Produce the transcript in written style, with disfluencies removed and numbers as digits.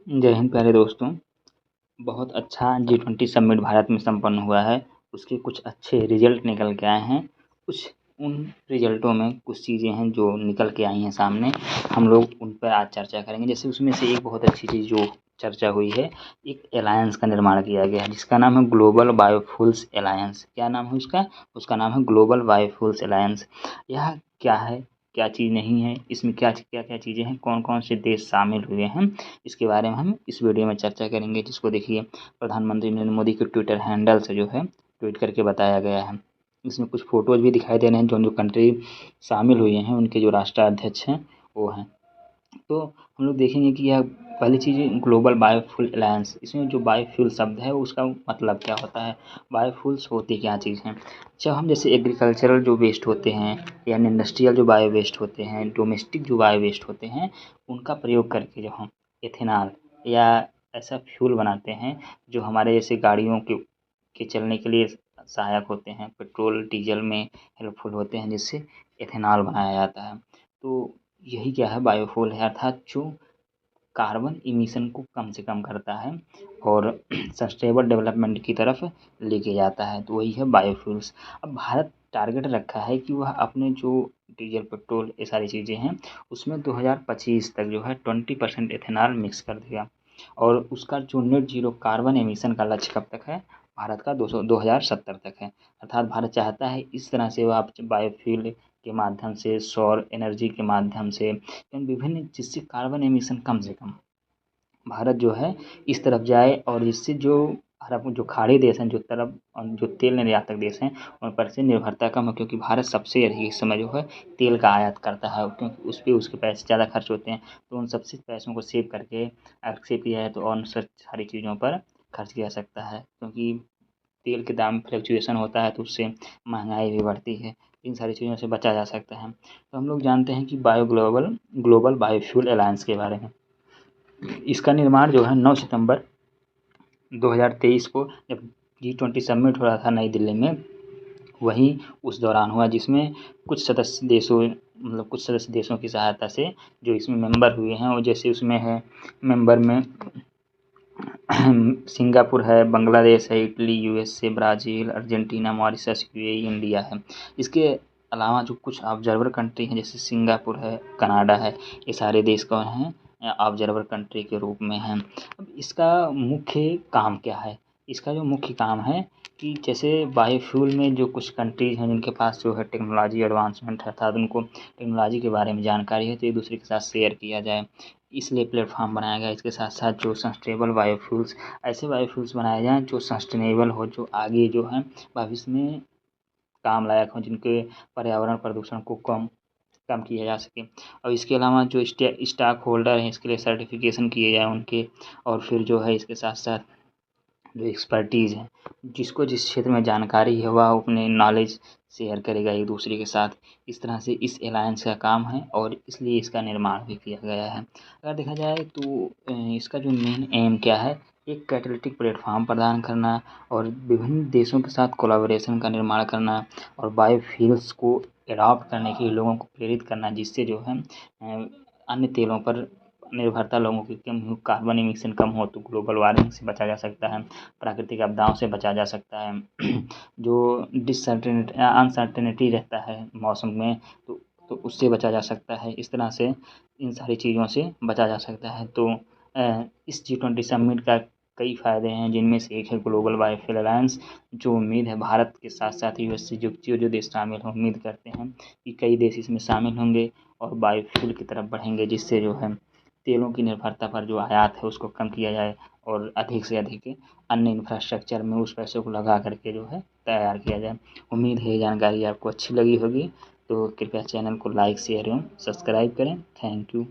जय हिंद प्यारे दोस्तों। बहुत अच्छा G20 समिट भारत में संपन्न हुआ है। उसके कुछ अच्छे रिजल्ट निकल के आए हैं। कुछ उन रिजल्टों में कुछ चीज़ें हैं जो निकल के आई हैं सामने, हम लोग उन पर आज चर्चा करेंगे। जैसे उसमें से एक बहुत अच्छी चीज़ जो चर्चा हुई है, एक अलायंस का निर्माण किया गया है जिसका नाम है ग्लोबल बायोफ्यूल्स अलायंस। क्या नाम है उसका? उसका नाम है ग्लोबल बायोफ्यूल्स अलायंस। यह क्या है, क्या चीज़ नहीं है, इसमें क्या क्या क्या चीज़ें हैं, कौन कौन से देश शामिल हुए हैं, इसके बारे में हम इस वीडियो में चर्चा करेंगे। जिसको देखिए प्रधानमंत्री नरेंद्र मोदी के ट्विटर हैंडल से जो है ट्वीट करके बताया गया है। इसमें कुछ फ़ोटोज़ भी दिखाई दे रहे हैं, जो कंट्री शामिल हुए हैं उनके जो राष्ट्राध्यक्ष हैं वो हैं। तो हम लोग देखेंगे कि यह पहली चीज़ ग्लोबल बायोफ्यूल अलायंस। इसमें जो बायोफ्यूल शब्द है उसका मतलब क्या होता है, बायोफ्यूल्स होती क्या चीज़ हैं। जब हम जैसे एग्रीकल्चरल जो वेस्ट होते हैं या इंडस्ट्रियल जो बायो वेस्ट होते हैं, डोमेस्टिक जो बायो वेस्ट होते हैं, उनका प्रयोग करके जब हम एथेनॉल या ऐसा फ्यूल बनाते हैं जो हमारे जैसे गाड़ियों के चलने के लिए सहायक होते हैं, पेट्रोल डीजल में हेल्पफुल होते हैं, जिससे एथेनॉल बनाया जाता है। तो यही क्या है, बायोफ्यूल है, अर्थात जो कार्बन इमिशन को कम से कम करता है और सस्टेनेबल डेवलपमेंट की तरफ लेके जाता है, तो वही है बायोफ्यूल्स। अब भारत टारगेट रखा है कि वह अपने जो डीजल पेट्रोल ये सारी चीज़ें हैं उसमें 2025 तक जो है 20% एथेनॉल मिक्स कर देगा। और उसका जो नेट जीरो कार्बन एमिशन का लक्ष्य कब तक है, भारत का 2070 तक है। अर्थात भारत चाहता है इस तरह से वह बायोफ्यूल के माध्यम से, सौर एनर्जी के माध्यम से, इन विभिन्न जिससे कार्बन एमिशन कम से कम भारत जो है इस तरफ जाए, और जिससे जो अरब जो खाड़ी देश हैं, जो तरफ जो तेल निर्यातक देश हैं, उन पर से निर्भरता कम हो, क्योंकि भारत सबसे अधिक इस समय जो है तेल का आयात करता है, क्योंकि उस पे उसके पैसे ज़्यादा खर्च होते हैं। तो उन सबसे पैसों को सेव करके अगर सेव किया जाए तो और सारी चीज़ों पर खर्च किया जा सकता है, क्योंकि तेल के दाम फ्लक्चुएशन होता है तो उससे महंगाई भी बढ़ती है। इन सारी चीज़ों से बचा जा सकता है। तो हम लोग जानते हैं कि ग्लोबल बायोफ्यूल अलायंस के बारे में। इसका निर्माण जो है 9 सितंबर 2023 को, जब G20 समिट हो रहा था नई दिल्ली में, वहीं उस दौरान हुआ, जिसमें कुछ सदस्य देशों मतलब कुछ सदस्य देशों की सहायता से जो इसमें मेंबर हुए हैं, और जैसे उसमें है मेंबर में सिंगापुर है, बांग्लादेश है, Italy, USA, Brazil, Argentina, Mauritius, UAE, India है। इसके अलावा जो कुछ ऑब्जर्वर कंट्री हैं जैसे सिंगापुर है, कनाडा है, ये सारे देश कौन हैं, ऑब्जर्वर कंट्री के रूप में हैं। अब इसका मुख्य काम क्या है? इसका जो मुख्य काम है कि जैसे बायोफ्यूल में जो कुछ कंट्रीज़ हैं जिनके पास जो है टेक्नोलॉजी एडवांसमेंट है, अर्थात उनको टेक्नोलॉजी के बारे में जानकारी है, तो एक दूसरे के साथ शेयर किया जाए, इसलिए प्लेटफॉर्म बनाया गया। इसके साथ साथ जो सस्टेनेबल बायोफ्यूल्स, ऐसे बायोफ्यूल्स बनाए जाएँ जो सस्टेनेबल हो, जो आगे जो है भविष्य में काम लायक हों, जिनके पर्यावरण प्रदूषण को कम कम किया जा सके। और इसके अलावा जो स्टॉक होल्डर हैं इसके लिए सर्टिफिकेशन किए जाएँ उनके, और फिर जो है इसके साथ साथ जो एक्सपर्टीज़ है, जिसको जिस क्षेत्र में जानकारी है वह अपने नॉलेज शेयर करेगा एक दूसरे के साथ। इस तरह से इस अलायंस का काम है और इसलिए इसका निर्माण भी किया गया है। अगर देखा जाए तो इसका जो मेन एम क्या है, एक कैटालिटिक प्लेटफॉर्म प्रदान करना और विभिन्न देशों के साथ कोलैबोरेशन का निर्माण करना और बायोफ्यूल्स को एडॉप्ट करने के लिए लोगों को प्रेरित करना, जिससे जो है अन्य तेलों पर निर्भरता लोगों की कम हो, कार्बन इमिशन कम हो, तो ग्लोबल वार्मिंग से बचा जा सकता है, प्राकृतिक आपदाओं से बचा जा सकता है। जो अनसर्टेनिटी रहता है मौसम में, तो उससे बचा जा सकता है। इस तरह से इन सारी चीज़ों से बचा जा सकता है। तो इस G20 समिट का कई फ़ायदे हैं, जिनमें से एक है ग्लोबल बायोफ्यूल अलायंस, जो उम्मीद है भारत के साथ साथ US से जो देश शामिल हों, उम्मीद करते हैं कि कई देश इसमें शामिल होंगे और बायोफ्यूल की तरफ बढ़ेंगे, जिससे जो है तेलों की निर्भरता पर जो आयात है उसको कम किया जाए और अधिक से अधिक अन्य इंफ्रास्ट्रक्चर में उस पैसे को लगा करके जो है तैयार किया जाए। उम्मीद है ये जानकारी आपको अच्छी लगी होगी, तो कृपया चैनल को लाइक, शेयर एवं सब्सक्राइब करें। Thank you.